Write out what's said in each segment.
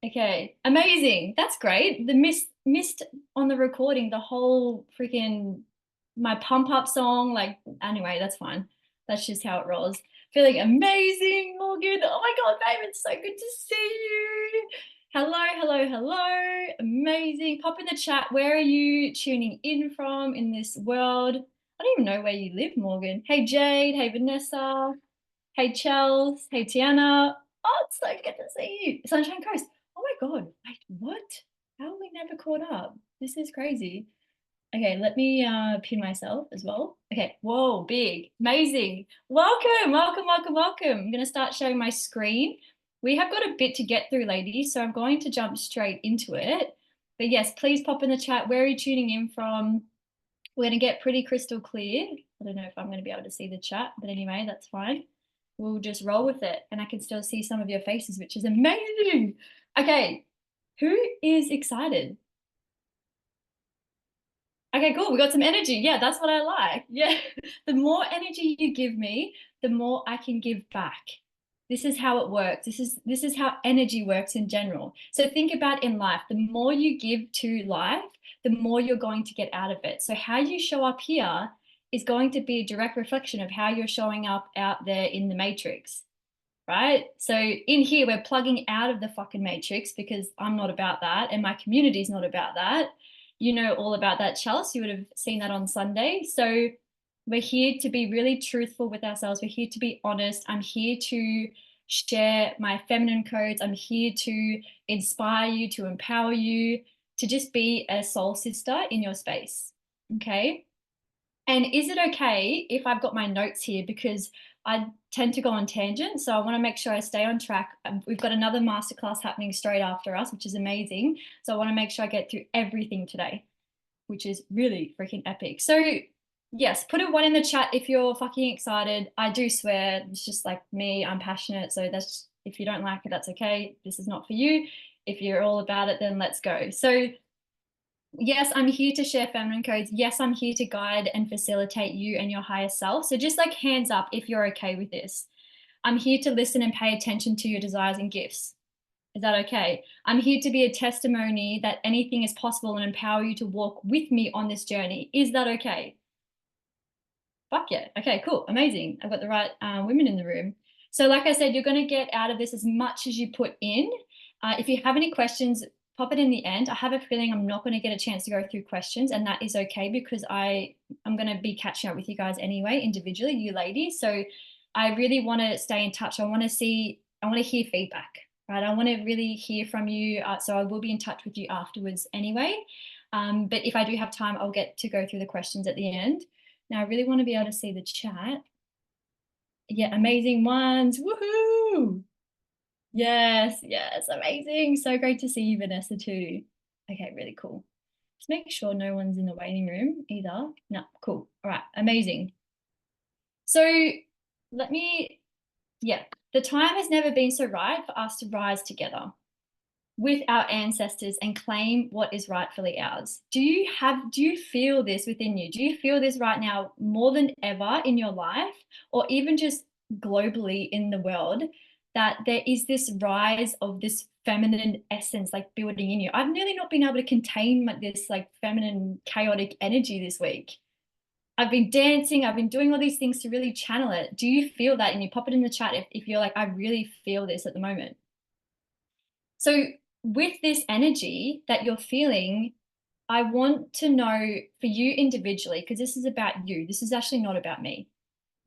Okay, amazing. That's great. The missed on the recording, the whole freaking my pump up song. Like, anyway, that's fine. That's just how it rolls. Feeling amazing, Morgan. Oh my God, babe, it's so good to see you. Hello, hello, hello. Amazing. Pop in the chat. Where are you tuning in from in this world? I don't even know where you live, Morgan. Hey, Jade. Hey, Vanessa. Hey, Chels. Hey, Tiana. Oh, it's so good to see you. Sunshine Coast. Oh my God. Wait, what? How have we never caught up? This is crazy. Okay, let me pin myself as well. Okay, whoa, big, amazing. Welcome, welcome, welcome, welcome. I'm going to start sharing my screen. We have got a bit to get through, ladies, so I'm going to jump straight into it. But yes, please pop in the chat. Where are you tuning in from? We're going to get pretty crystal clear. I don't know if I'm going to be able to see the chat, but anyway, that's fine. We'll just roll with it. And I can still see some of your faces, which is amazing. Okay, who is excited? Okay, cool. We got some energy. Yeah, that's what I like. Yeah. The more energy you give me, the more I can give back. This is how it works. This is how energy works in general. So think about in life, the more you give to life, the more you're going to get out of it. So how you show up here is going to be a direct reflection of how you're showing up out there in the matrix, right? So in here, we're plugging out of the fucking matrix because I'm not about that and my community's not about that. You know all about that, Chelsea. You would have seen that on Sunday. So we're here to be really truthful with ourselves. We're here to be honest. I'm here to share my feminine codes. I'm here to inspire you, to empower you, to just be a soul sister in your space. Okay. And is it okay if I've got my notes here because I tend to go on tangents, so I want to make sure I stay on track. We've got another masterclass happening straight after us, which is amazing. So I want to make sure I get through everything today, which is really freaking epic. So yes, put a one in the chat if you're fucking excited. I do swear, it's just like me, I'm passionate. So that's, if you don't like it, that's okay. This is not for you. If you're all about it, then let's go. So yes, I'm here to share feminine codes. Yes, I'm here to guide and facilitate you and your higher self. So just like hands up if you're okay with this. I'm here to listen and pay attention to your desires and gifts. Is that okay? I'm here to be a testimony that anything is possible and empower you to walk with me on this journey. Is that okay? Fuck yeah. Okay, cool. Amazing. I've got the right women in the room. So like I said, you're going to get out of this as much as you put in. If you have any questions, pop it in the end. I have a feeling I'm not going to get a chance to go through questions, and that is okay because I'm going to be catching up with you guys anyway, individually, you ladies. So I really want to stay in touch. I want to hear feedback, right? I want to really hear from you. So I will be in touch with you afterwards anyway. But if I do have time, I'll get to go through the questions at the end. Now, I really want to be able to see the chat. Yeah, amazing ones. Woohoo! Yes, yes, amazing. So great to see you, Vanessa, too. Okay, really cool. Just make sure no one's in the waiting room either. No, cool. All right, amazing. So yeah, the time has never been so right for us to rise together with our ancestors and claim what is rightfully ours. Do you feel this within you? Do you feel this right now more than ever in your life or even just globally in the world that there is this rise of this feminine essence like building in you? I've nearly not been able to contain this like feminine chaotic energy this week. I've been dancing, I've been doing all these things to really channel it. Do you feel that? And you pop it in the chat if you're like, I really feel this at the moment. So, with this energy that you're feeling, I want to know for you individually, because this is about you. This is actually not about me.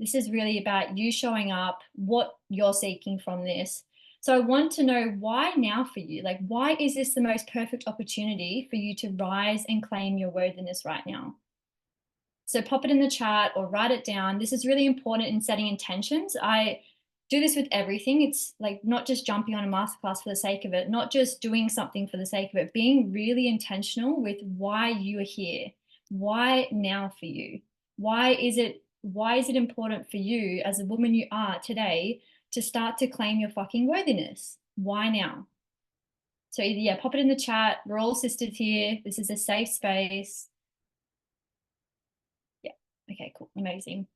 This is really about you showing up, what you're seeking from this. So, I want to know why now for you? Like, why is this the most perfect opportunity for you to rise and claim your worthiness right now? So, pop it in the chat or write it down. This is really important in setting intentions. I do this with everything. It's like not just jumping on a masterclass for the sake of it, not just doing something for the sake of it, being really intentional with why you are here. Why now for you? Why is it important for you as a woman you are today to start to claim your fucking worthiness? Why now? So either yeah, pop it in the chat. We're all sisters here. This is a safe space. Yeah. Okay, cool. Amazing.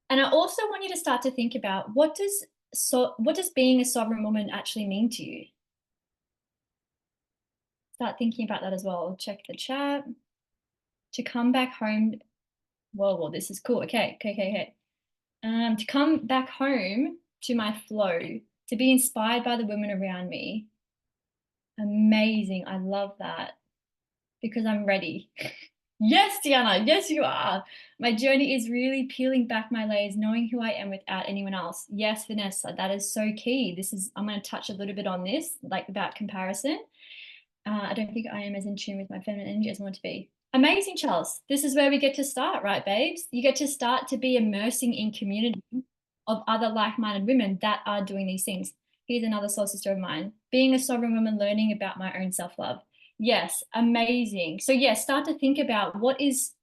And I also want you to start to think about what does what does being a sovereign woman actually mean to you? Start thinking about that as well. Check the chat. To come back home. Whoa, this is cool. Okay. To come back home to my flow, to be inspired by the women around me. Amazing. I love that because I'm ready. Yes, Tiana. Yes, you are. My journey is really peeling back my layers, knowing who I am without anyone else. Yes, Vanessa, that is so key. I'm going to touch a little bit on this, like about comparison. I don't think I am as in tune with my feminine energy as I want to be. Amazing, Charles. This is where we get to start, right, babes? You get to start to be immersing in community of other like-minded women that are doing these things. Here's another soul sister of mine. Being a sovereign woman, learning about my own self-love. Yes, amazing. So yes, start to think about what is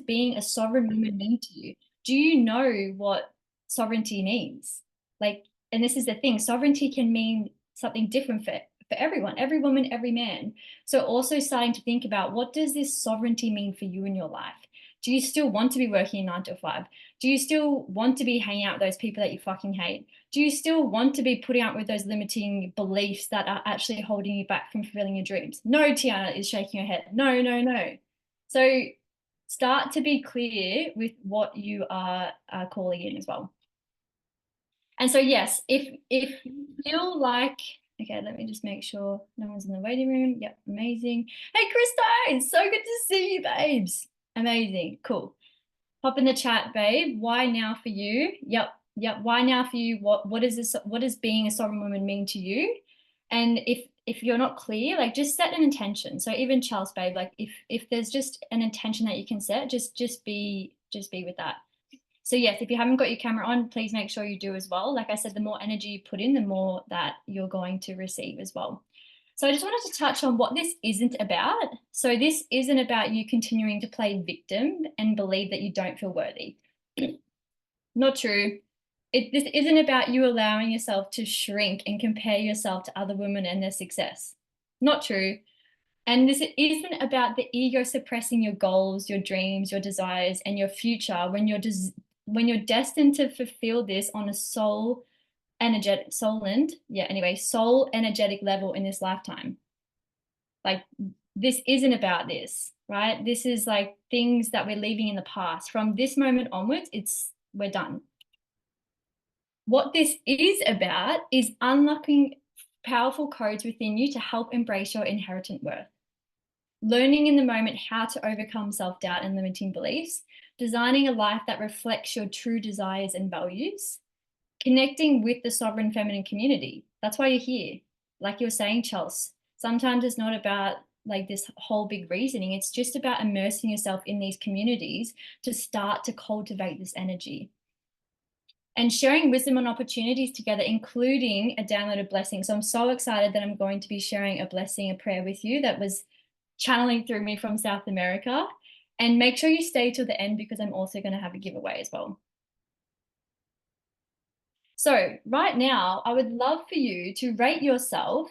being a sovereign woman mean to you? Do you know what sovereignty means? Like, and this is the thing, sovereignty can mean something different for everyone, every woman, every man. So also starting to think about what does this sovereignty mean for you in your life? Do you still want to be working 9 to 5? Do you still want to be hanging out with those people that you fucking hate? Do you still want to be putting up with those limiting beliefs that are actually holding you back from fulfilling your dreams? No, Tiana is shaking her head. No. So start to be clear with what you are calling in as well. And so yes, if you feel like, okay, let me just make sure no one's in the waiting room. Yep, amazing. Hey, Christine, so good to see you, babes. Amazing, cool. Pop in the chat, babe. Why now for you? Yep. Why now for you? What is this? What does being a sovereign woman mean to you? And if you're not clear, like just set an intention. So even Charles, babe, like if there's just an intention that you can set, just be with that. So yes, if you haven't got your camera on, please make sure you do as well. Like I said, the more energy you put in, the more that you're going to receive as well. So I just wanted to touch on what this isn't about. So this isn't about you continuing to play victim and believe that you don't feel worthy. Not true. This isn't about you allowing yourself to shrink and compare yourself to other women and their success. Not true. And this isn't about the ego suppressing your goals, your dreams, your desires, and your future when you're destined to fulfill this on a soul energetic level in this lifetime. Like this isn't about this, right? This is like things that we're leaving in the past. From this moment onwards, we're done. What this is about is unlocking powerful codes within you to help embrace your inherent worth. Learning in the moment how to overcome self-doubt and limiting beliefs, designing a life that reflects your true desires and values, connecting with the sovereign feminine community. That's why you're here. Like you're saying, Chels, sometimes it's not about like this whole big reasoning. It's just about immersing yourself in these communities to start to cultivate this energy. And sharing wisdom and opportunities together, including a downloaded blessing. So I'm so excited that I'm going to be sharing a blessing, a prayer with you that was channeling through me from South America. And make sure you stay till the end because I'm also going to have a giveaway as well. So right now, I would love for you to rate yourself,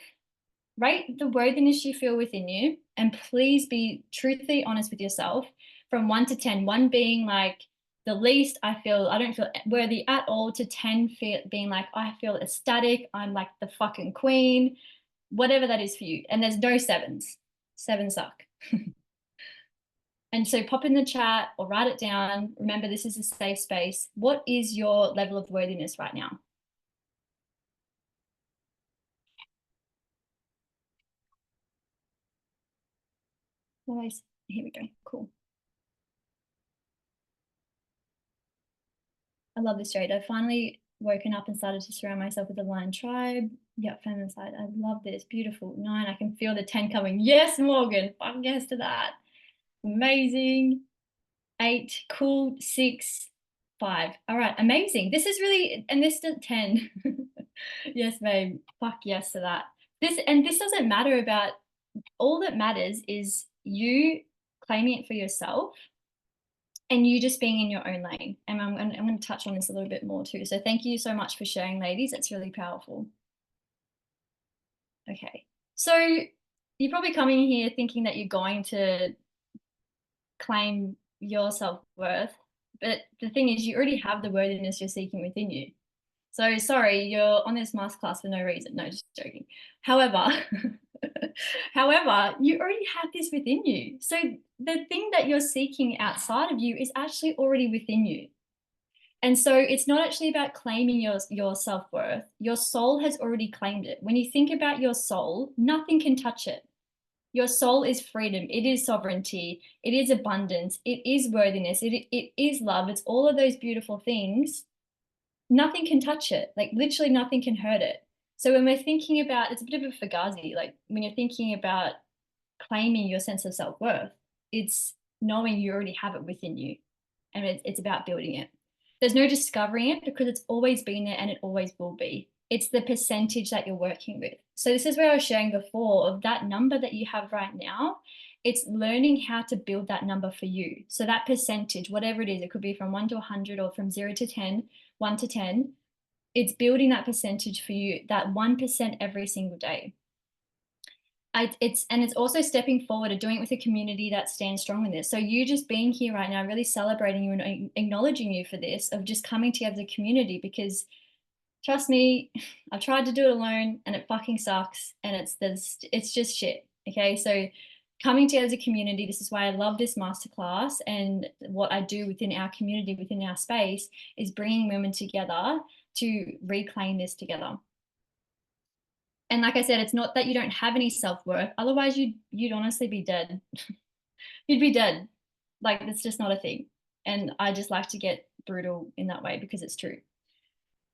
rate the worthiness you feel within you, and please be truthfully honest with yourself from 1 to 10, 1 being like the least I don't feel worthy at all, to 10 being like, I feel ecstatic, I'm like the fucking queen, whatever that is for you. And there's no sevens. Sevens suck. And so pop in the chat or write it down. Remember, this is a safe space. What is your level of worthiness right now? Nice. Here we go. Cool. I love this shade. I've finally woken up and started to surround myself with a lion tribe. Yep, feminine side. I love this. Beautiful. 9. I can feel the 10 coming. Yes, Morgan. Fuck yes to that. Amazing. 8. Cool. 6. 5. All right. Amazing. This is really, and this is 10. Yes, babe. Fuck yes to that. This doesn't matter about, all that matters is you claiming it for yourself and you just being in your own lane. And I'm going to touch on this a little bit more too. So thank you so much for sharing, ladies. It's really powerful. Okay. So you're probably coming here thinking that you're going to claim your self-worth, but the thing is you already have the worthiness you're seeking within you. So sorry, you're on this masterclass for no reason. No, just joking. However, however, you already have this within you. So the thing that you're seeking outside of you is actually already within you. And so it's not actually about claiming your self-worth. Your soul has already claimed it. When you think about your soul, nothing can touch it. Your soul is freedom. It is sovereignty. It is abundance. It is worthiness. It is love. It's all of those beautiful things. Nothing can touch it. Like literally nothing can hurt it. So when we're thinking about, it's a bit of a fugazi, like when you're thinking about claiming your sense of self-worth, it's knowing you already have it within you. And it's about building it. There's no discovering it because it's always been there and it always will be. It's the percentage that you're working with. So this is where I was sharing before of that number that you have right now. It's learning how to build that number for you. So that percentage, whatever it is, it could be from 1 to 100 or from 0 to 10, 1 to 10. It's building that percentage for you, that 1% every single day. It's also stepping forward and doing it with a community that stands strong in this. So you just being here right now, really celebrating you and acknowledging you for this, of just coming together as a community, because trust me, I've tried to do it alone and it fucking sucks and it's just shit. Okay. So coming together as a community, this is why I love this masterclass, and what I do within our community, within our space, is bringing women together to reclaim this together. And like I said, it's not that you don't have any self-worth. Otherwise, you'd honestly be dead. You'd be dead. Like, it's just not a thing. And I just like to get brutal in that way because it's true.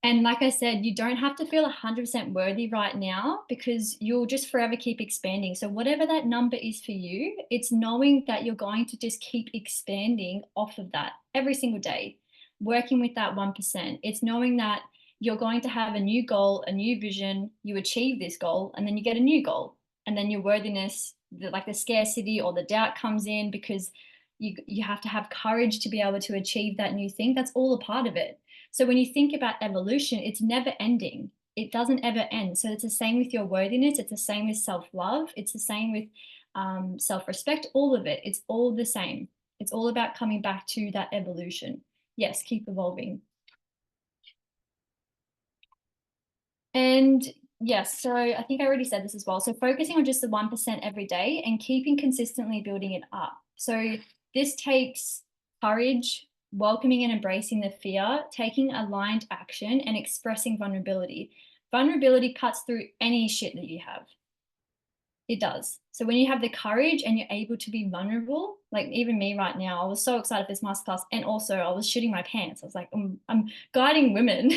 And like I said, you don't have to feel 100% worthy right now, because you'll just forever keep expanding. So whatever that number is for you, it's knowing that you're going to just keep expanding off of that every single day, working with that 1%. It's knowing that you're going to have a new goal, a new vision, you achieve this goal, and then you get a new goal. And then your worthiness, like the scarcity or the doubt comes in, because you have to have courage to be able to achieve that new thing. That's all a part of it. So when you think about evolution, it's never ending. It doesn't ever end. So it's the same with your worthiness. It's the same with self-love. It's the same with self-respect, all of it. It's all the same. It's all about coming back to that evolution. Yes, keep evolving. And yes, so I think I already said this as well. So focusing on just the 1% every day and keeping consistently building it up. So this takes courage, welcoming and embracing the fear, taking aligned action, and expressing vulnerability. Vulnerability cuts through any shit that you have. It does. So when you have the courage and you're able to be vulnerable, like even me right now, I was so excited for this masterclass, and also I was shitting my pants. I was like, I'm guiding women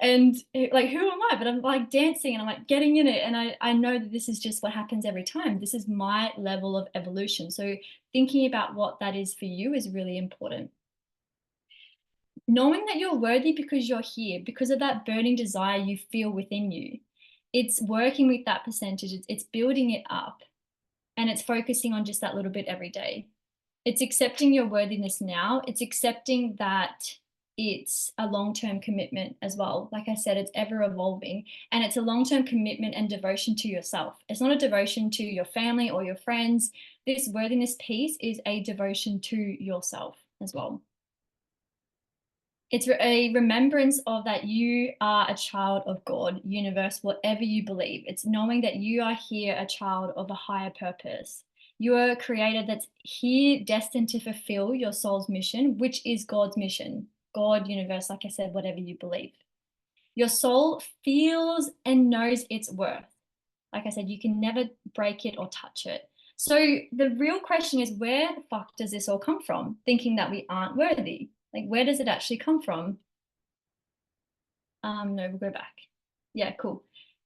and like, who am I? But I'm like dancing and I'm like getting in it. And I know that this is just what happens every time. This is my level of evolution. So thinking about what that is for you is really important. Knowing that you're worthy because you're here, because of that burning desire you feel within you. It's working with that percentage, it's building it up, and it's focusing on just that little bit every day. It's accepting your worthiness now. It's accepting that it's a long-term commitment as well. Like I said, it's ever evolving, and it's a long-term commitment and devotion to yourself. It's not a devotion to your family or your friends. This worthiness piece is a devotion to yourself as well. It's a remembrance of that you are a child of God, universe, whatever you believe. It's knowing that you are here a child of a higher purpose. You are a creator that's here destined to fulfill your soul's mission, which is God's mission. God, universe, like I said, whatever you believe. Your soul feels and knows its worth. Like I said, you can never break it or touch it. So the real question is, where the fuck does this all come from? Thinking that we aren't worthy. Like, where does it actually come from? No, we'll go back. Yeah, cool.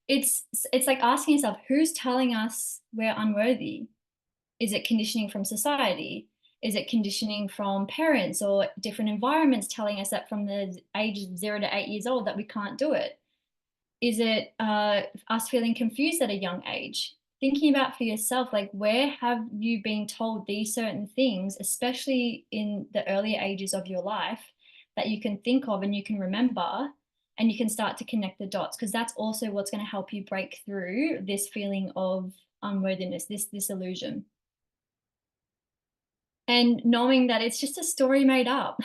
It's like asking yourself, who's telling us we're unworthy? Is it conditioning from society? Is it conditioning from parents or different environments telling us that from the age of 0 to 8 years old that we can't do it? Is it us feeling confused at a young age? Thinking about for yourself, like, where have you been told these certain things, especially in the earlier ages of your life, that you can think of and you can remember, and you can start to connect the dots, because that's also what's going to help you break through this feeling of unworthiness, this illusion. And knowing that it's just a story made up.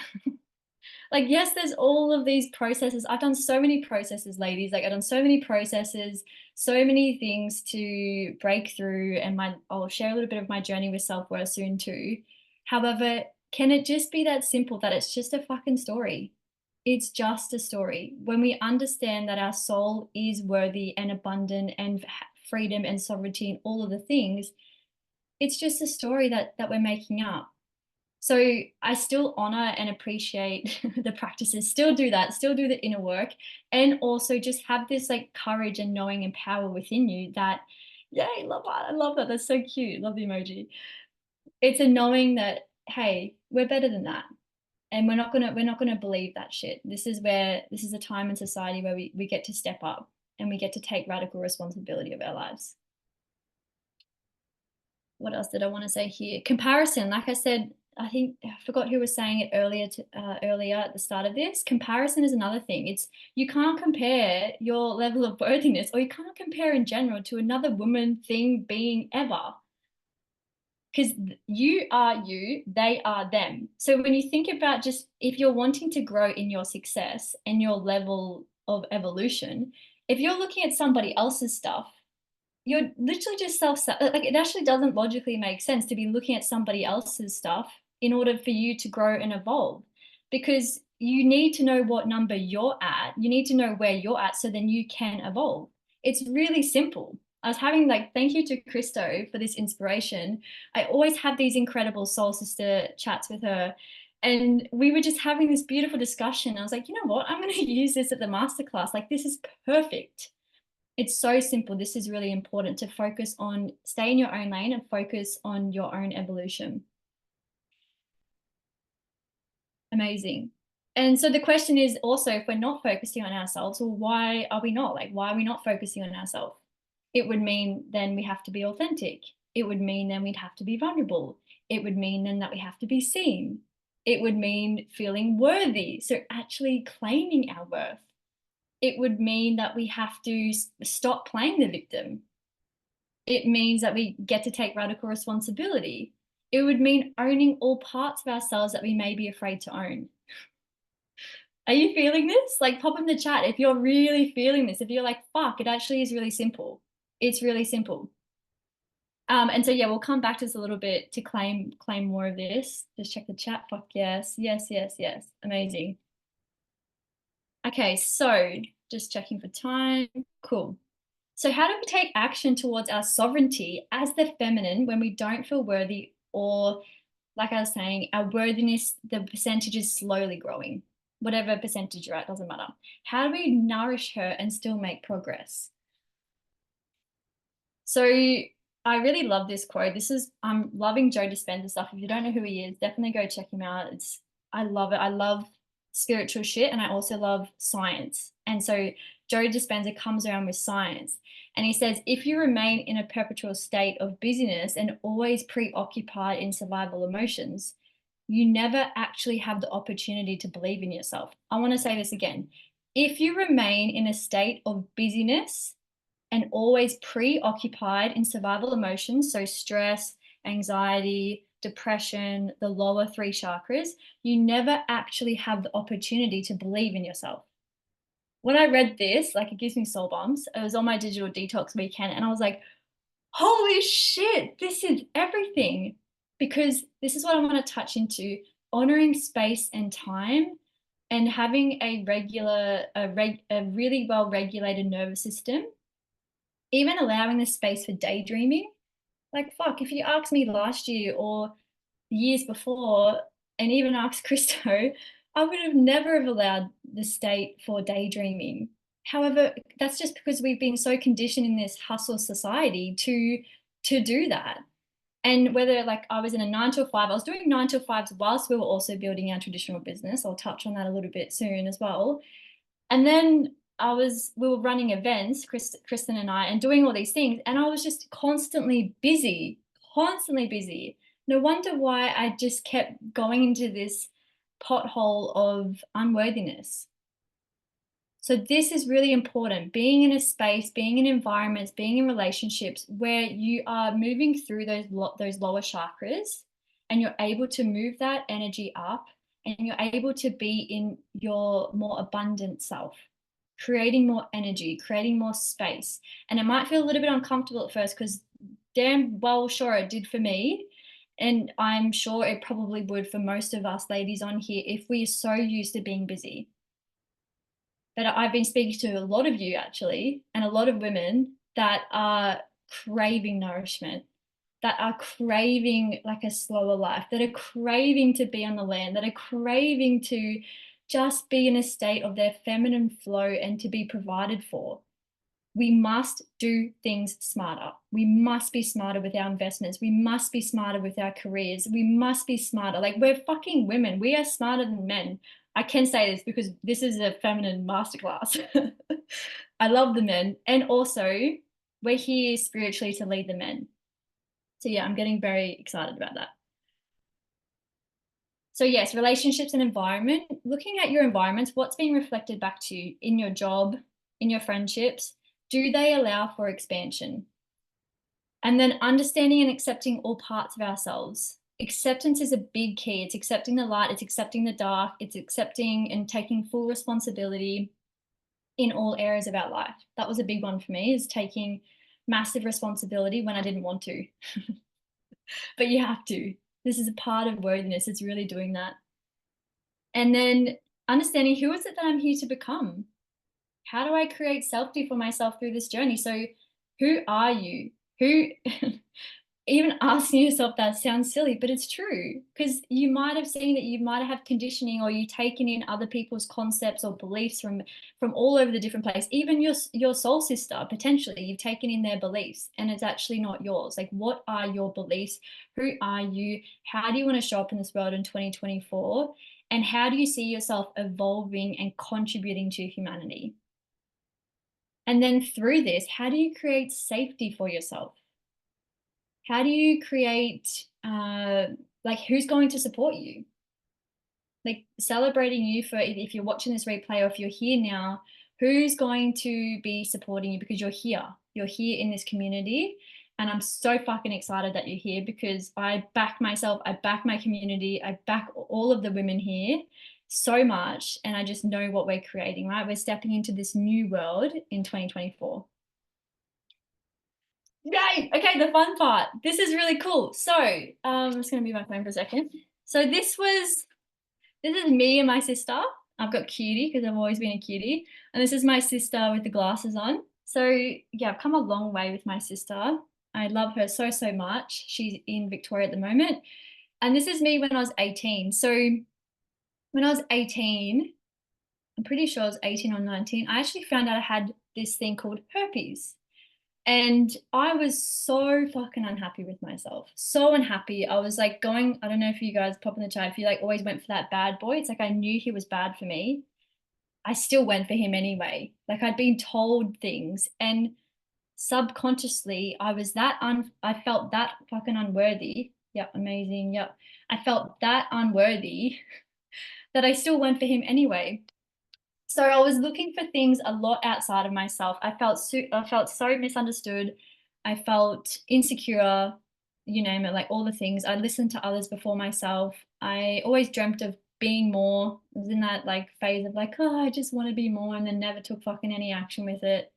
Like, yes, there's all of these processes. I've done so many processes, ladies. Like, I've done so many processes, so many things to break through. And I'll share a little bit of my journey with self-worth soon too. However, can it just be that simple that it's just a fucking story? It's just a story. When we understand that our soul is worthy and abundant and freedom and sovereignty and all of the things, it's just a story that we're making up. So I still honor and appreciate the practices, still do that, still do the inner work, and also just have this like courage and knowing and power within you that, yay, love that. I love that. That's so cute. Love the emoji. It's a knowing that, hey, we're better than that. And we're not gonna believe that shit. This is a time in society where we get to step up and we get to take radical responsibility of our lives. What else did I want to say here? Comparison, like I said, I think I forgot who was saying it earlier at the start of this. Comparison is another thing. It's you can't compare your level of worthiness, or you can't compare in general to another woman, thing, being ever. Because you are you, they are them. So when you think about just if you're wanting to grow in your success and your level of evolution, if you're looking at somebody else's stuff, you're literally just like it actually doesn't logically make sense to be looking at somebody else's stuff in order for you to grow and evolve, because you need to know what number you're at, you need to know where you're at so then you can evolve. It's really simple. I was having like, thank you to Christo for this inspiration. I always have these incredible soul sister chats with her, and we were just having this beautiful discussion. I was like, you know what, I'm going to use this at the masterclass. Like, this is perfect. It's so simple. This is really important to focus on, stay in your own lane and focus on your own evolution. Amazing. And so the question is also, if we're not focusing on ourselves, well, why are we not? Like, why are we not focusing on ourselves? It would mean then we have to be authentic. It would mean then we'd have to be vulnerable. It would mean then that we have to be seen. It would mean feeling worthy. So actually claiming our worth. It would mean that we have to stop playing the victim. It means that we get to take radical responsibility. It would mean owning all parts of ourselves that we may be afraid to own. Are you feeling this? Like, pop in the chat if you're really feeling this. If you're like, fuck, it actually is really simple. It's really simple. And so yeah, we'll come back to this a little bit to claim more of this. Just check the chat. Fuck yes, yes, yes, yes. Amazing. Okay, so just checking for time. Cool. So how do we take action towards our sovereignty as the feminine when we don't feel worthy, or like I was saying, our worthiness, the percentage is slowly growing? Whatever percentage you're at, doesn't matter. How do we nourish her and still make progress? So I really love this quote. I'm loving Joe Dispenza stuff. If you don't know who he is, definitely go check him out. I love it. I love spiritual shit, and I also love science. And so Joe Dispenza comes around with science, and he says, if you remain in a perpetual state of busyness and always preoccupied in survival emotions, you never actually have the opportunity to believe in yourself. I want to say this again. If you remain in a state of busyness and always preoccupied in survival emotions, so stress, anxiety, depression, the lower three chakras, you never actually have the opportunity to believe in yourself. When I read this, like, it gives me soul bumps. It was on my digital detox weekend, and I was like, holy shit, this is everything. Because this is what I want to touch into: honoring space and time, and having a really well regulated nervous system, even allowing the space for daydreaming. Like, fuck, if you asked me last year or years before, and even asked Christo, I would have never have allowed the state for daydreaming. However, that's just because we've been so conditioned in this hustle society to do that. And whether, like, I was in a 9 to 5, I was doing 9 to 5s whilst we were also building our traditional business. I'll touch on that a little bit soon as well. And then we were running events, Kristen and I, and doing all these things. And I was just constantly busy, constantly busy. No wonder why I just kept going into this pothole of unworthiness. So this is really important: being in a space, being in environments, being in relationships where you are moving through those lower chakras, and you're able to move that energy up, and you're able to be in your more abundant self, creating more energy, creating more space. And it might feel a little bit uncomfortable at first because damn well sure it did for me. And I'm sure it probably would for most of us ladies on here if we are so used to being busy. But I've been speaking to a lot of you actually, and a lot of women that are craving nourishment, that are craving like a slower life, that are craving to be on the land, that are craving to just be in a state of their feminine flow and to be provided for. We must do things smarter. We must be smarter with our investments. We must be smarter with our careers. We must be smarter. Like, we're fucking women. We are smarter than men. I can say this because this is a feminine masterclass. I love the men. And also, we're here spiritually to lead the men. So yeah, I'm getting very excited about that. So yes, relationships and environment, looking at your environments, what's being reflected back to you in your job, in your friendships, do they allow for expansion? And then understanding and accepting all parts of ourselves. Acceptance is a big key. It's accepting the light, it's accepting the dark, it's accepting and taking full responsibility in all areas of our life. That was a big one for me, is taking massive responsibility when I didn't want to. But you have to. This is a part of worthiness. It's really doing that. And then understanding, who is it that I'm here to become? How do I create safety for myself through this journey? So who are you? Who, even asking yourself that sounds silly, but it's true, because you might have seen that you might have conditioning, or you taken in other people's concepts or beliefs from all over the different place. Even your soul sister, potentially you've taken in their beliefs and it's actually not yours. Like, what are your beliefs? Who are you? How do you want to show up in this world in 2024? And how do you see yourself evolving and contributing to humanity? And then through this, how do you create safety for yourself? How do you create, like, who's going to support you? Like, celebrating you for, if you're watching this replay or if you're here now, who's going to be supporting you because you're here? You're here in this community. And I'm so fucking excited that you're here, because I back myself, I back my community, I back all of the women here so much. And I just know what we're creating, right? We're stepping into this new world in 2024. Yay! Okay, the fun part. This is really cool. So I'm just going to move my phone for a second. So this is me and my sister. I've got cutie because I've always been a cutie. And this is my sister with the glasses on. So yeah, I've come a long way with my sister. I love her so, so much. She's in Victoria at the moment. And this is me when I was 18. So when I was 18, I'm pretty sure I was 18 or 19, I actually found out I had this thing called herpes. And I was so fucking unhappy with myself. So unhappy. I was like going, I don't know if you guys pop in the chat, if you like always went for that bad boy. It's like I knew he was bad for me. I still went for him anyway. Like, I'd been told things, and subconsciously I felt that fucking unworthy. Yep, amazing. Yep. I felt that unworthy that I still went for him anyway. So I was looking for things a lot outside of myself. I felt so misunderstood. I felt insecure, you name it, like all the things. I listened to others before myself. I always dreamt of being more. I was in that like phase of like, oh, I just want to be more, and then never took fucking any action with it.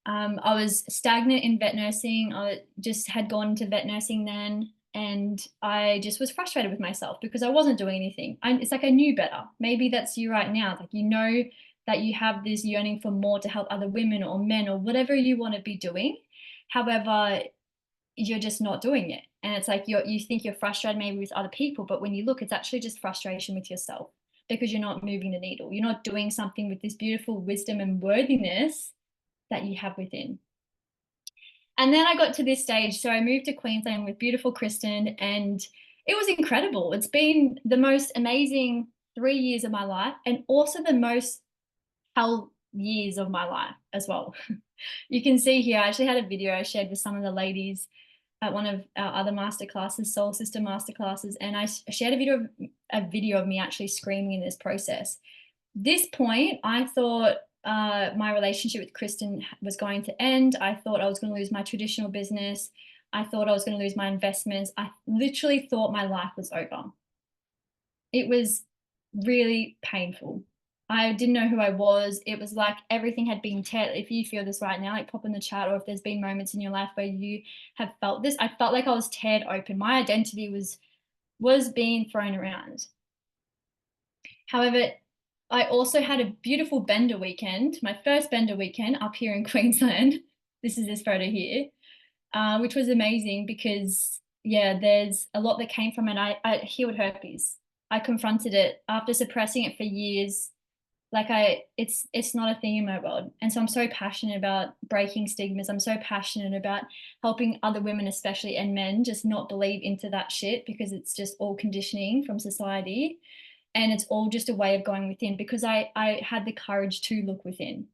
I was stagnant in vet nursing. I just had gone into vet nursing then, and I just was frustrated with myself because I wasn't doing anything. It's like I knew better. Maybe that's you right now. Like, you know that you have this yearning for more to help other women or men or whatever you want to be doing. However, you're just not doing it. And it's like you think you're frustrated maybe with other people, but when you look, it's actually just frustration with yourself because you're not moving the needle. You're not doing something with this beautiful wisdom and worthiness that you have within. And then I got to this stage. So I moved to Queensland with beautiful Kristen, and it was incredible. It's been the most amazing 3 years of my life, and also the most hell years of my life as well. You can see here, I actually had a video I shared with some of the ladies at one of our other masterclasses, Soul Sister masterclasses, and I shared a video of me actually screaming in this process. This point, I thought my relationship with Kristen was going to end. I thought I was going to lose my traditional business. I thought I was going to lose my investments. I literally thought my life was over. It was really painful. I didn't know who I was. It was like everything had been teared. If you feel this right now, like pop in the chat, or if there's been moments in your life where you have felt this, I felt like I was teared open. My identity was being thrown around. However, I also had a beautiful bender weekend, my first bender weekend up here in Queensland. This is this photo here, which was amazing because, yeah, there's a lot that came from it. I healed herpes. I confronted it after suppressing it for years. It's not a thing in my world. And so I'm so passionate about breaking stigmas. I'm so passionate about helping other women, especially, and men just not believe into that shit, because it's just all conditioning from society. And it's all just a way of going within, because I had the courage to look within.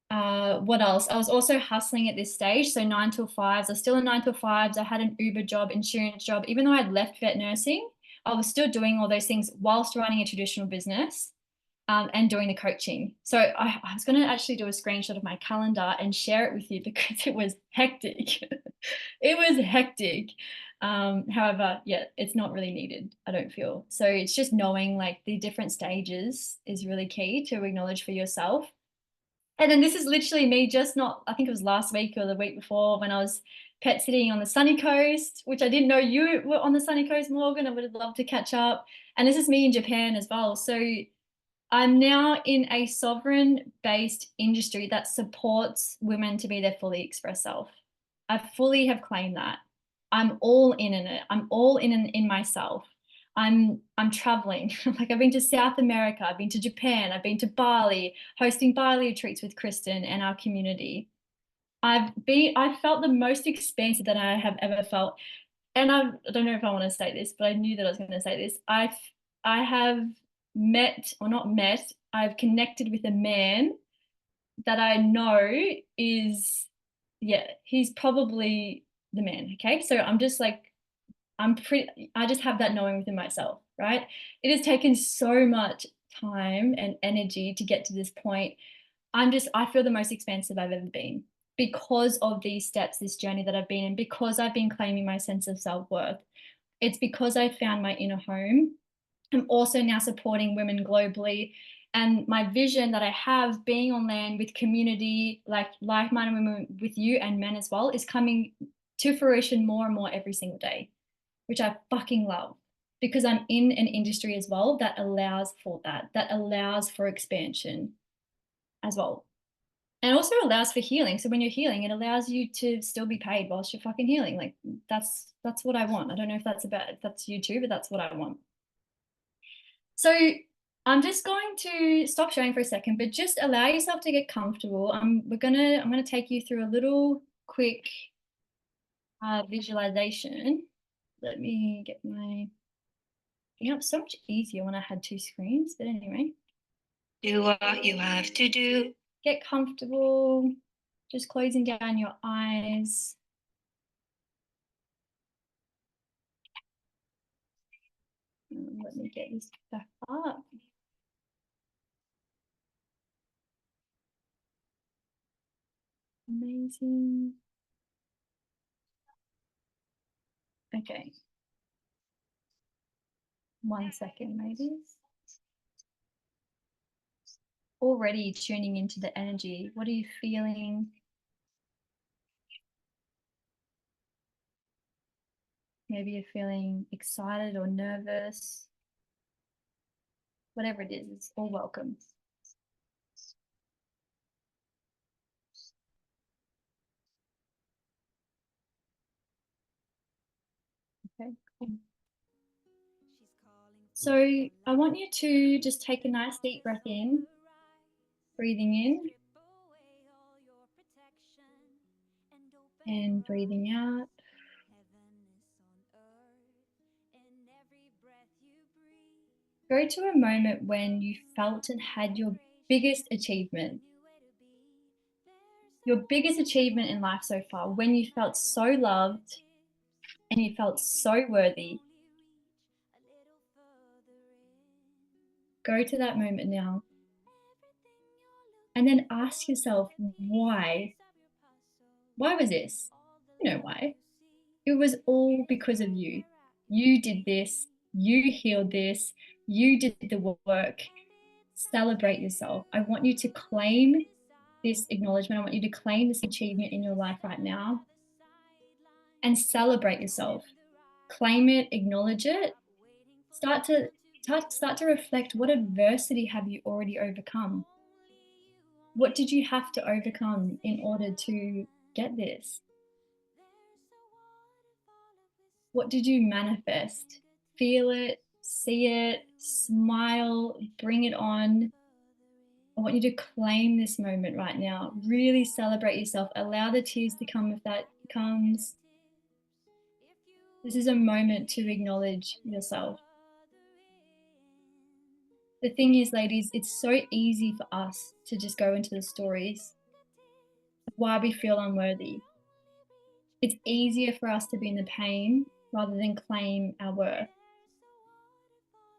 What else? I was also hustling at this stage. So 9 to 5s. I was still in 9 to 5s. I had an Uber job, insurance job. Even though I'd left vet nursing, I was still doing all those things whilst running a traditional business, and doing the coaching. So I was going to actually do a screenshot of my calendar and share it with you because it was hectic. It was hectic. However, yeah, it's not really needed, I don't feel. So it's just knowing like the different stages is really key to acknowledge for yourself. And then this is literally me just not, I think it was last week or the week before, when I was pet sitting on the sunny coast, which I didn't know you were on the sunny coast, Morgan. I would have loved to catch up. And this is me in Japan as well. So I'm now in a sovereign-based industry that supports women to be their fully expressed self. I fully have claimed that. I'm all in it. I'm all in myself. I'm traveling. Like, I've been to South America, I've been to Japan, I've been to Bali, hosting Bali retreats with Kristen and our community. I felt the most expansive that I have ever felt. And I don't know if I want to say this, but I knew that I was going to say this. I have met, or not met, I've connected with a man that I know is, yeah, he's probably the man. Okay. So I'm just like, I just have that knowing within myself, right? It has taken so much time and energy to get to this point. I feel the most expansive I've ever been because of these steps, this journey that I've been in, because I've been claiming my sense of self-worth. It's because I found my inner home. I'm also now supporting women globally. And my vision that I have, being on land with community, like-minded women with you and men as well, is coming to fruition more and more every single day, which I fucking love, because I'm in an industry as well that allows for that allows for expansion as well. And also allows for healing. So when you're healing, it allows you to still be paid whilst you're fucking healing. Like, that's what I want. I don't know if that's you too, but that's what I want. So I'm just going to stop sharing for a second, but just allow yourself to get comfortable. I'm gonna take you through a little quick visualization. Let me get my, it's so much easier when I had two screens, but anyway. Do what you have to do. Get comfortable, just closing down your eyes. Let me get this back up. Amazing. Okay. 1 second, maybe. Already tuning into the energy. What are you feeling? Maybe you're feeling excited or nervous. Whatever it is, it's all welcome. Okay, cool. So I want you to just take a nice deep breath in, breathing in and breathing out. Go to a moment when you felt and had your biggest achievement. Your biggest achievement in life so far, when you felt so loved and you felt so worthy. Go to that moment now. And then ask yourself, why? Why was this? You know why. It was all because of you. You did this. You healed this. You did the work. Celebrate yourself. I want you to claim this acknowledgement. I want you to claim this achievement in your life right now and celebrate yourself. Claim it, acknowledge it. Start to reflect, what adversity have you already overcome? What did you have to overcome in order to get this? What did you manifest? Feel it, see it, smile, bring it on. I want you to claim this moment right now. Really celebrate yourself. Allow the tears to come if that comes. This is a moment to acknowledge yourself. The thing is, ladies, it's so easy for us to just go into the stories of why we feel unworthy. It's easier for us to be in the pain rather than claim our worth.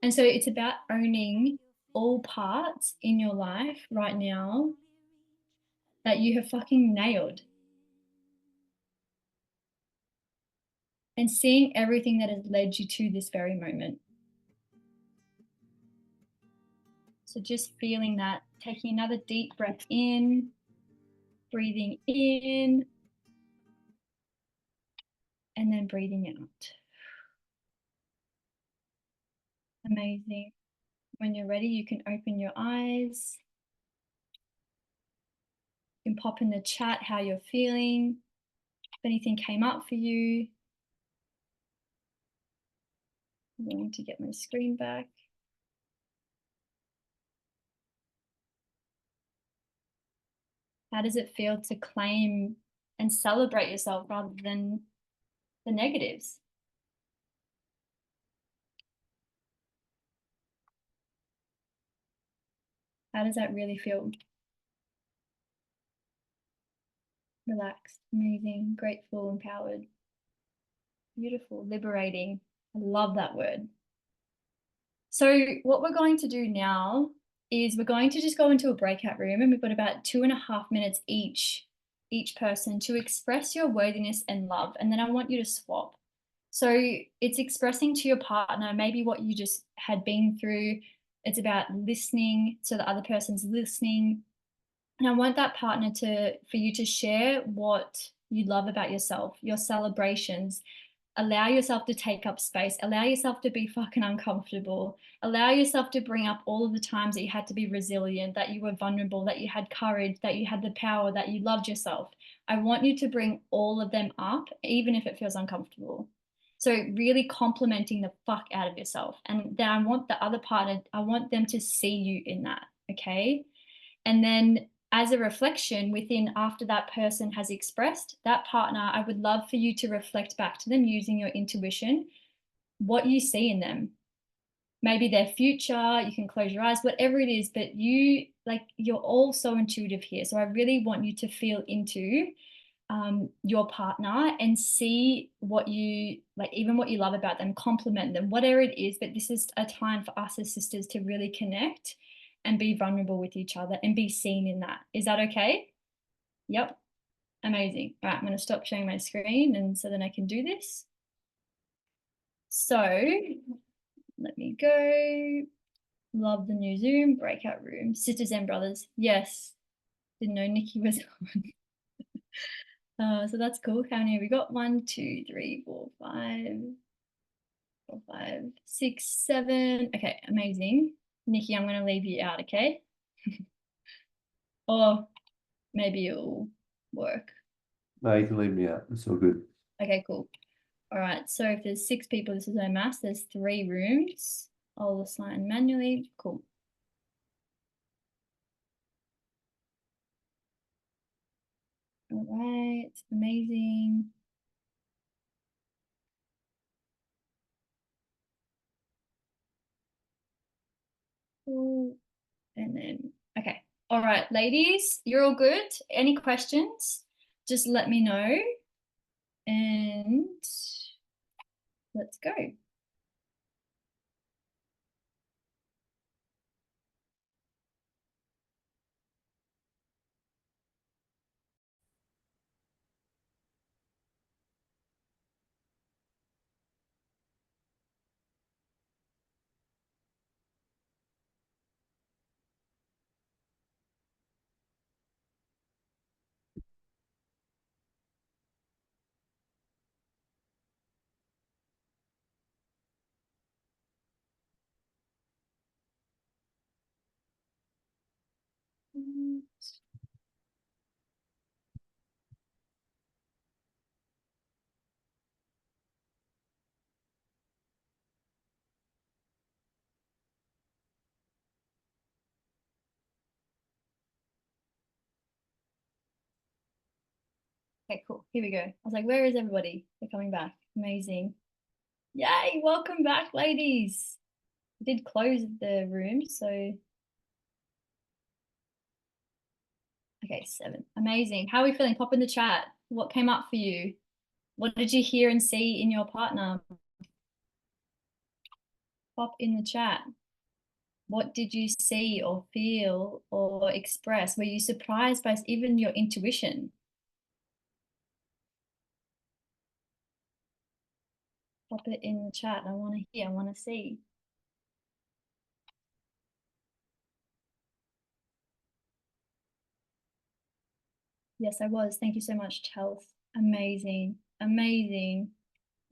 And so it's about owning all parts in your life right now that you have fucking nailed, and seeing everything that has led you to this very moment. So just feeling that, taking another deep breath in, breathing in, and then breathing out. Amazing. When you're ready, you can open your eyes. You can pop in the chat how you're feeling, if anything came up for you. I'm going to get my screen back. How does it feel to claim and celebrate yourself rather than the negatives? How does that really feel? Relaxed, amazing, grateful, empowered, beautiful, liberating. I love that word. So what we're going to do now is we're going to just go into a breakout room, and we've got about 2.5 minutes each person to express your worthiness and love. And then I want you to swap. So it's expressing to your partner maybe what you just had been through. It's about listening, so the other person's listening. And I want that partner for you to share what you love about yourself, your celebrations. Allow yourself to take up space. Allow yourself to be fucking uncomfortable. Allow yourself to bring up all of the times that you had to be resilient, that you were vulnerable, that you had courage, that you had the power, that you loved yourself. I want you to bring all of them up, even if it feels uncomfortable. So really complimenting the fuck out of yourself. And then I want the other partner, I want them to see you in that, okay? And then as a reflection within, after that person has expressed, that partner, I would love for you to reflect back to them using your intuition, what you see in them. Maybe their future, you can close your eyes, whatever it is, but you're all so intuitive here. So I really want you to feel into your partner and see what you like, even what you love about them, compliment them, whatever it is. But this is a time for us as sisters to really connect and be vulnerable with each other and be seen in that. Is that okay? Yep. Amazing. All right, I'm going to stop sharing my screen and so then I can do this. So let me go. Love the new Zoom breakout room. Sisters and brothers. Yes. Didn't know Nikki was on. So that's cool. How many have we got? 1, 2, 3, 4, 5, 4, 5, 6, 7. Okay, amazing. Nikki, I'm going to leave you out, okay? Or maybe it'll work. No, you can leave me out. It's all good. Okay, cool. All right, so if there's 6 people, this is no mass. There's 3 rooms. I'll assign manually. Cool. All right, amazing. Cool. And then, okay. All right, ladies, you're all good. Any questions? Just let me know. And let's go. Okay, cool. Here we go. I was like, where is everybody? They're coming back. Amazing. Yay, welcome back, ladies. I did close the room, so okay, 7. Amazing. How are we feeling? Pop in the chat. What came up for you? What did you hear and see in your partner? Pop in the chat. What did you see or feel or express? Were you surprised by even your intuition? Pop it in the chat. I want to hear, I want to see. Yes, I was. Thank you so much, Health. Amazing. Amazing.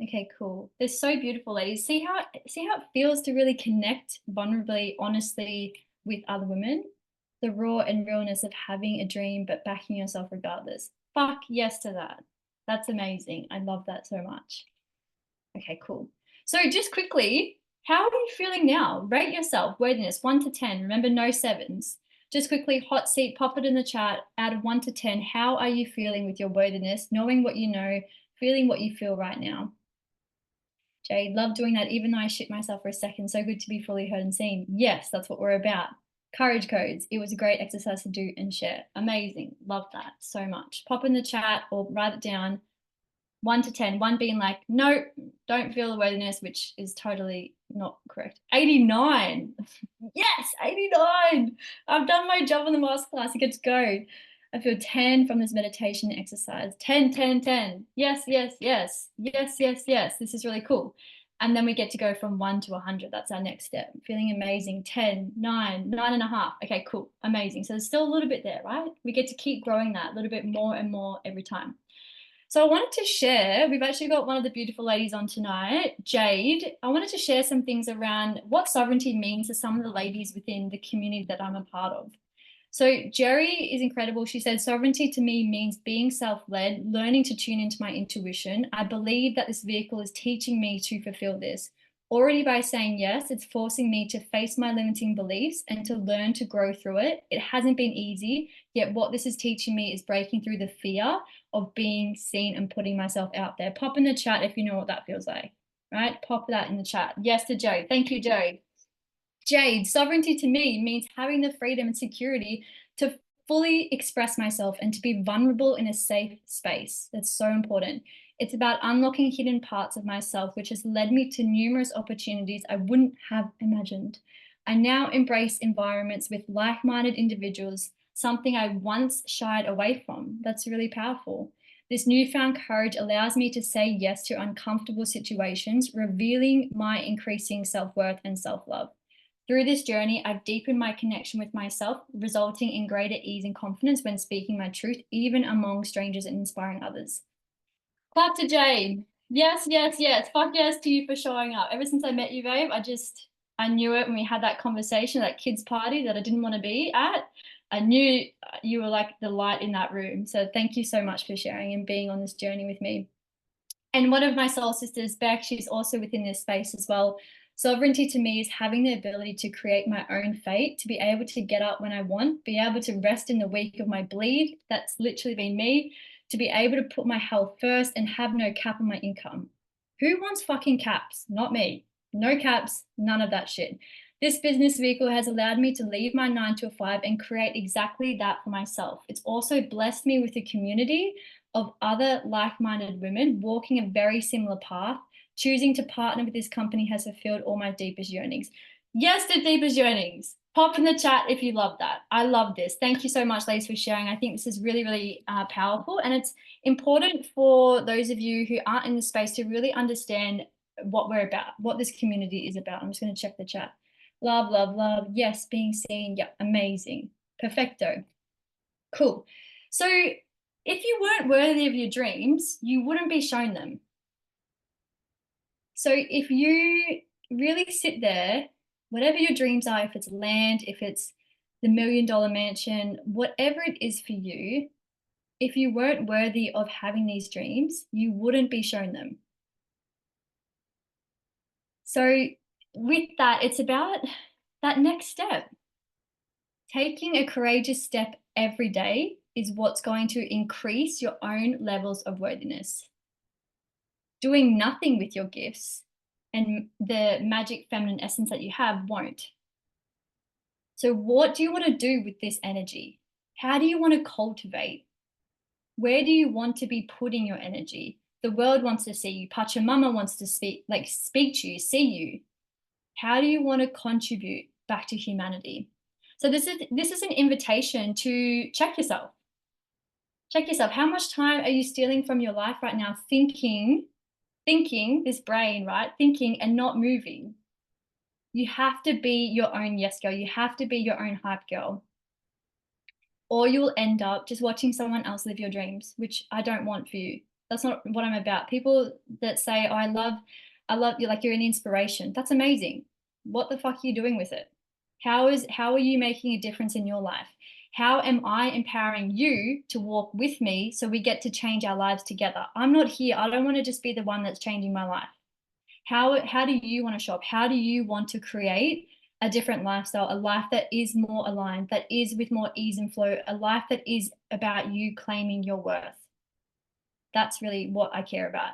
Okay, cool. They're so beautiful, ladies. See how it feels to really connect vulnerably, honestly with other women? The raw and realness of having a dream but backing yourself regardless. Fuck yes to that. That's amazing. I love that so much. Okay, cool. So just quickly, how are you feeling now? Rate yourself, worthiness, 1 to 10. Remember, no sevens. Just quickly, hot seat, pop it in the chat. Out of 1 to 10, how are you feeling with your worthiness, knowing what you know, feeling what you feel right now? Jade, love doing that, even though I shit myself for a second. So good to be fully heard and seen. Yes, that's what we're about. Courage codes. It was a great exercise to do and share. Amazing. Love that so much. Pop in the chat or write it down. 1 to 10, 1 being like, no, don't feel the worthiness, which is totally not correct. 89. Yes, 89. I've done my job on the masterclass. I get to go. I feel 10 from this meditation exercise. 10, 10, 10. Yes, yes, yes. Yes, yes, yes. This is really cool. And then we get to go from 1 to 100. That's our next step. Feeling amazing. 10, 9, 9.5. Okay, cool. Amazing. So there's still a little bit there, right? We get to keep growing that a little bit more and more every time. So I wanted to share, we've actually got one of the beautiful ladies on tonight, Jade. I wanted to share some things around what sovereignty means to some of the ladies within the community that I'm a part of. So Jerry is incredible. She said, sovereignty to me means being self-led, learning to tune into my intuition. I believe that this vehicle is teaching me to fulfill this. Already by saying yes, it's forcing me to face my limiting beliefs and to learn to grow through it. It hasn't been easy, yet what this is teaching me is breaking through the fear of being seen and putting myself out there. Pop in the chat if you know what that feels like, right? Pop that in the chat. Yes to Jade. Thank you, Jade. Jade, sovereignty to me means having the freedom and security to fully express myself and to be vulnerable in a safe space. That's so important. It's about unlocking hidden parts of myself, which has led me to numerous opportunities I wouldn't have imagined. I now embrace environments with like-minded individuals, something I once shied away from. That's really powerful. This newfound courage allows me to say yes to uncomfortable situations, revealing my increasing self-worth and self-love. Through this journey, I've deepened my connection with myself, resulting in greater ease and confidence when speaking my truth, even among strangers and inspiring others. Clap to Jade. Yes, yes, yes. Fuck yes to you for showing up. Ever since I met you, babe, I knew it when we had that conversation at that kids' party that I didn't want to be at. I knew you were like the light in that room. So thank you so much for sharing and being on this journey with me. And one of my soul sisters, Beck, she's also within this space as well. Sovereignty to me is having the ability to create my own fate, to be able to get up when I want, be able to rest in the week of my bleed. That's literally been me. To be able to put my health first and have no cap on my income. Who wants fucking caps? Not me. No caps, none of that shit. This business vehicle has allowed me to leave my 9 to 5 and create exactly that for myself. It's also blessed me with a community of other like-minded women walking a very similar path. Choosing to partner with this company has fulfilled all my deepest yearnings. Yes, the deepest yearnings. Pop in the chat if you love that. I love this. Thank you so much, ladies, for sharing. I think this is really, really powerful. And it's important for those of you who aren't in the space to really understand what we're about, what this community is about. I'm just going to check the chat. Love, love, love. Yes, being seen. Yep, amazing. Perfecto. Cool. So if you weren't worthy of your dreams, you wouldn't be shown them. So if you really sit there, whatever your dreams are, if it's land, if it's the $1 million mansion, whatever it is for you, if you weren't worthy of having these dreams, you wouldn't be shown them. So with that, it's about that next step. Taking a courageous step every day is what's going to increase your own levels of worthiness. Doing nothing with your gifts and the magic feminine essence that you have won't. So what do you want to do with this energy? How do you want to cultivate? Where do you want to be putting your energy? The world wants to see you. Pachamama wants to speak to you, see you. How do you want to contribute back to humanity? So this is an invitation to check yourself. Check yourself. How much time are you stealing from your life right now thinking, this brain, right? Thinking and not moving. You have to be your own yes girl. You have to be your own hype girl. Or you'll end up just watching someone else live your dreams, which I don't want for you. That's not what I'm about. People that say, oh, I love you, like you're an inspiration. That's amazing. What the fuck are you doing with it? How are you making a difference in your life? How am I empowering you to walk with me so we get to change our lives together? I'm not here. I don't want to just be the one that's changing my life. How do you want to show up? How do you want to create a different lifestyle, a life that is more aligned, that is with more ease and flow, a life that is about you claiming your worth? That's really what I care about.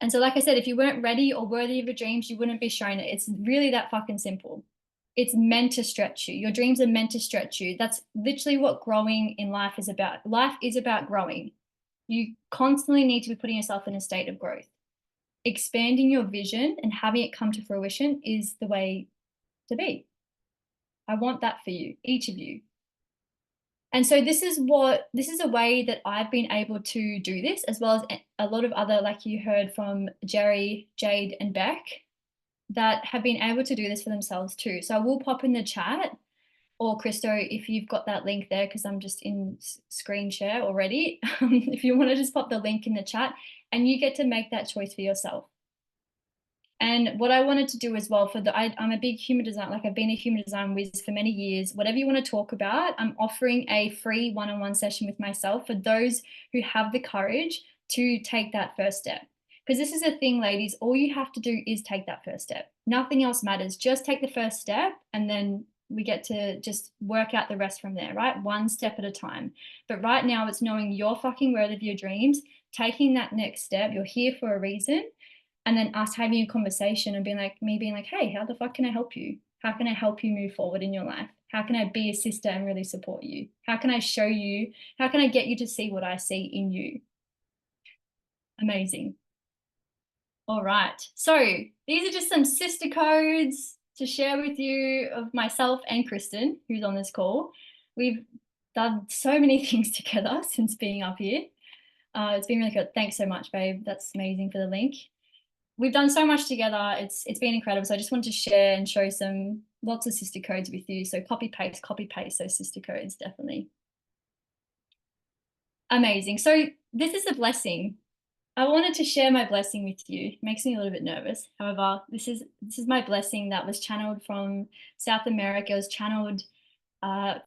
And so, like I said, if you weren't ready or worthy of your dreams, you wouldn't be shown it. It's really that fucking simple. It's meant to stretch you. Your dreams are meant to stretch you. That's literally what growing in life is about. Life is about growing. You constantly need to be putting yourself in a state of growth. Expanding your vision and having it come to fruition is the way to be. I want that for you, each of you. And so this is a way that I've been able to do this, as well as a lot of other, like you heard from Jerry, Jade, and Beck, that have been able to do this for themselves too. So I will pop in the chat, or Christo, if you've got that link there, because I'm just in screen share already. If you want to just pop the link in the chat, and you get to make that choice for yourself. And what I wanted to do as well I'm a big human design, like I've been a human design whiz for many years. Whatever you want to talk about, I'm offering a free one-on-one session with myself for those who have the courage to take that first step. Because this is a thing, ladies, all you have to do is take that first step. Nothing else matters. Just take the first step, and then we get to just work out the rest from there, right? One step at a time. But right now it's knowing you're fucking worthy of your dreams, taking that next step. You're here for a reason. And then us having a conversation and being like, hey, how the fuck can I help you? How can I help you move forward in your life? How can I be a sister and really support you? How can I show you? How can I get you to see what I see in you? Amazing. All right. So these are just some sister codes to share with you of myself and Kristen, who's on this call. We've done so many things together since being up here. It's been really good. Thanks so much, babe. That's amazing for the link. We've done so much together. It's been incredible. So I just wanted to share and show lots of sister codes with you. So copy paste those sister codes, definitely. Amazing. So this is a blessing. I wanted to share my blessing with you. It makes me a little bit nervous. However, this is my blessing that was channeled from South America. It was channeled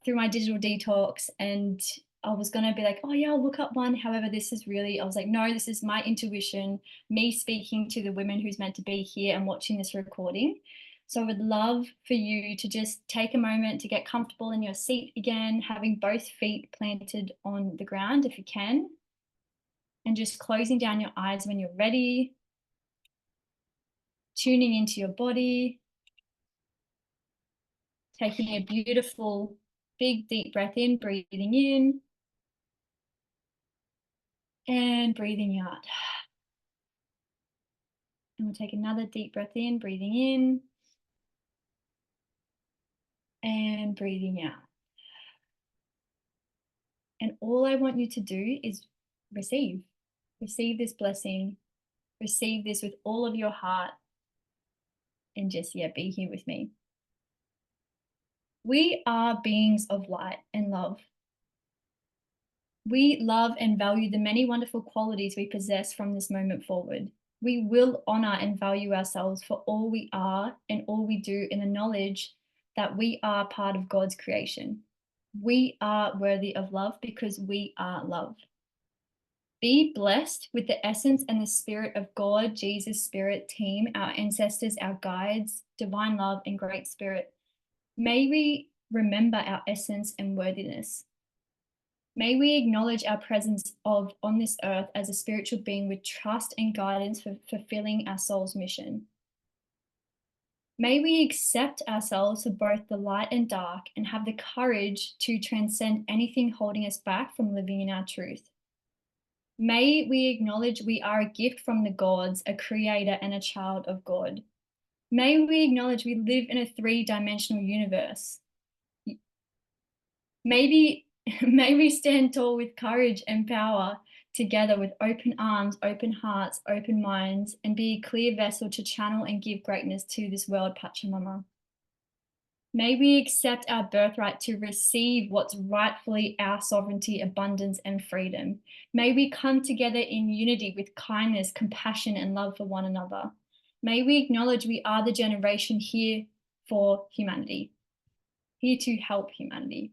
through my digital detox, and I was going to be like, oh yeah, I'll look up one. However, I was like, no, this is my intuition, me speaking to the women who's meant to be here and watching this recording. So I would love for you to just take a moment to get comfortable in your seat again, having both feet planted on the ground if you can, and just closing down your eyes when you're ready, tuning into your body, taking a beautiful, big, deep breath in, breathing in, and breathing out. And we'll take another deep breath in, breathing in, and breathing out. And all I want you to do is receive this blessing, receive this with all of your heart, and just, be here with me. We are beings of light and love. We love and value the many wonderful qualities we possess from this moment forward. We will honor and value ourselves for all we are and all we do in the knowledge that we are part of God's creation. We are worthy of love because we are love. Be blessed with the essence and the spirit of God, Jesus' spirit team, our ancestors, our guides, divine love, and great spirit. May we remember our essence and worthiness. May we acknowledge our presence on this earth as a spiritual being with trust and guidance for fulfilling our soul's mission. May we accept ourselves for both the light and dark and have the courage to transcend anything holding us back from living in our truth. May we acknowledge we are a gift from the gods, a creator and a child of God. May we acknowledge we live in a three-dimensional universe. May we stand tall with courage and power together with open arms, open hearts, open minds, and be a clear vessel to channel and give greatness to this world, Pachamama. May we accept our birthright to receive what's rightfully our sovereignty, abundance, and freedom. May we come together in unity with kindness, compassion, and love for one another. May we acknowledge we are the generation here for humanity, here to help humanity.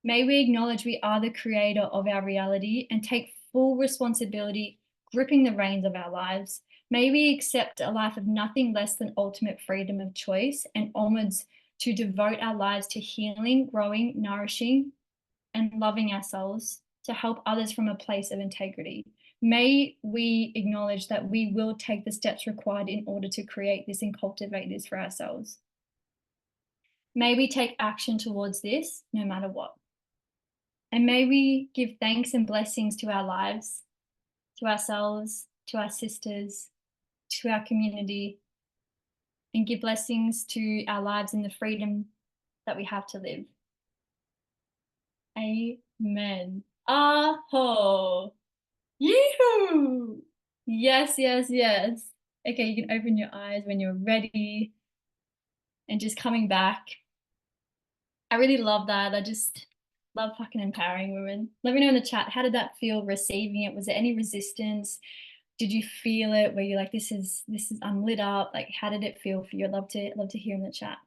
May we acknowledge we are the creator of our reality and take full responsibility, gripping the reins of our lives. May we accept a life of nothing less than ultimate freedom of choice and onwards to devote our lives to healing, growing, nourishing, and loving ourselves to help others from a place of integrity. May we acknowledge that we will take the steps required in order to create this and cultivate this for ourselves. May we take action towards this no matter what. And may we give thanks and blessings to our lives, to ourselves, to our sisters, to our community, and give blessings to our lives in the freedom that we have to live. Amen. Aho. Yoo-hoo. Yes, yes, yes. Okay, you can open your eyes when you're ready. And just coming back. I really love that. I just love fucking empowering women. Let me know in the chat, how did that feel receiving it? Was there any resistance? Did you feel it where you're like, this is I'm lit up? Like, how did it feel for you? I'd love to hear in the chat.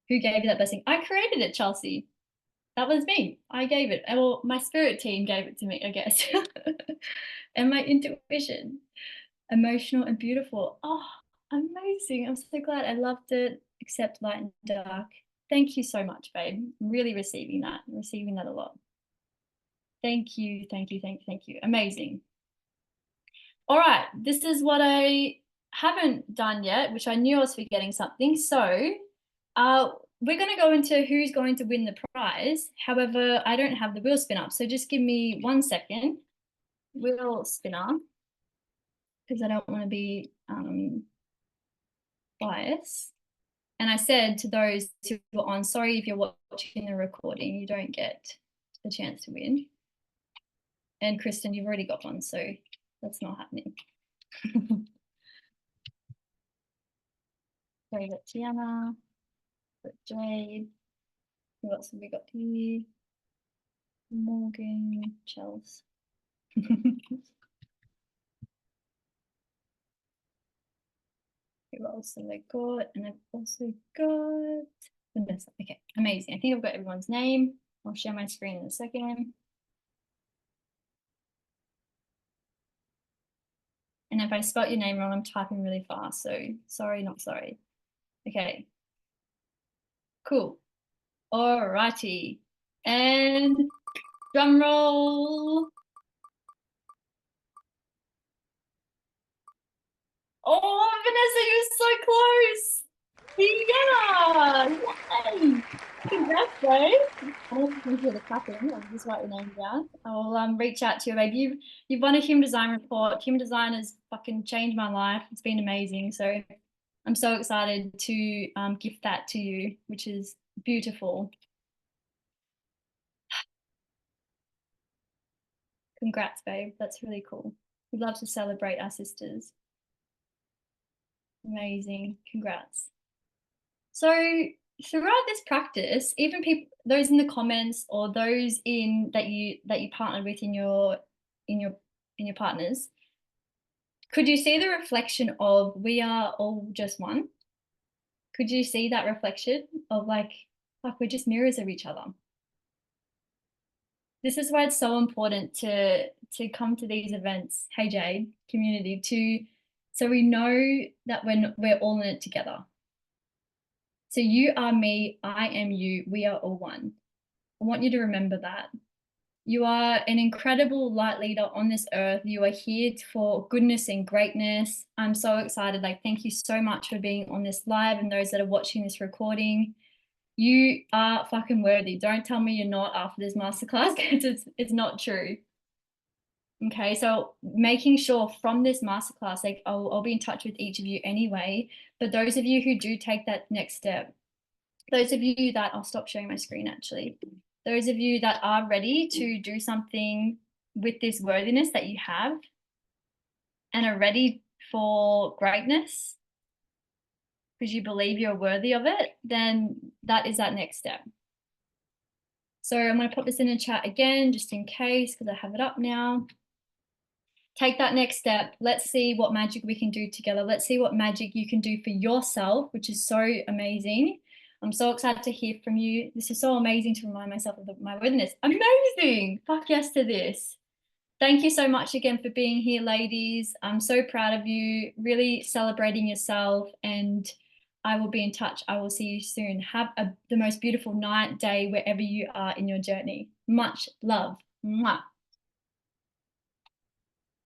Who gave you that blessing? I created it, Chelsea. That was me. I gave it. Well, my spirit team gave it to me, I guess. And my intuition. Emotional and beautiful. Oh, amazing. I'm so glad. I loved it. Accept light and dark. Thank you so much, babe. I'm really receiving that. I'm receiving that a lot. Thank you. Thank you. Thank you. Thank you. Amazing. All right. This is what I haven't done yet, which I knew I was forgetting something. So we're going to go into who's going to win the prize. However, I don't have the wheel spin up. So just give me 1 second. Wheel spinner. Because I don't want to be biased. And I said to those who were on, sorry if you're watching the recording, you don't get the chance to win. And Kristen, you've already got one, so that's not happening. So we got Tiana, got Jade. Who else have we got here? Morgan, Chels. Who else have I got? And I've also got Vanessa. Okay, amazing. I think I've got everyone's name. I'll share my screen in a second. And if I spelt your name wrong, I'm typing really fast. So sorry, not sorry. Okay. Cool. All righty. And drum roll. Oh, Vanessa, you're so close. Yay! Congrats, babe. I don't think you're the clapping. I'll just write your name down. I'll reach out to you, babe. You've won a human design report. Human design has fucking changed my life. It's been amazing. So I'm so excited to gift that to you, which is beautiful. Congrats, babe. That's really cool. We'd love to celebrate our sisters. Amazing. Congrats. So throughout this practice, even people, those in the comments or those that you partnered with in your partners, could you see the reflection of we are all just one? Could you see that reflection of like we're just mirrors of each other? This is why it's so important to come to these events, hey Jade, community, to so we know that when we're all in it together. So you are me, I am you, we are all one. I want you to remember that. You are an incredible light leader on this earth. You are here for goodness and greatness. I'm so excited. Like, thank you so much for being on this live and those that are watching this recording. You are fucking worthy. Don't tell me you're not after this masterclass because it's not true. Okay, so making sure from this masterclass, like I'll be in touch with each of you anyway. But those of you who do take that next step, those of you that I'll stop sharing my screen actually. Those of you that are ready to do something with this worthiness that you have and are ready for greatness because you believe you're worthy of it, then that is that next step. So I'm going to put this in the chat again, just in case, because I have it up now. Take that next step. Let's see what magic we can do together. Let's see what magic you can do for yourself, which is so amazing. I'm so excited to hear from you. This is so amazing to remind myself of my worthiness. Amazing. Fuck yes to this. Thank you so much again for being here, ladies. I'm so proud of you, really celebrating yourself, and I will be in touch. I will see you soon. Have the most beautiful night, day, wherever you are in your journey. Much love. Mwah.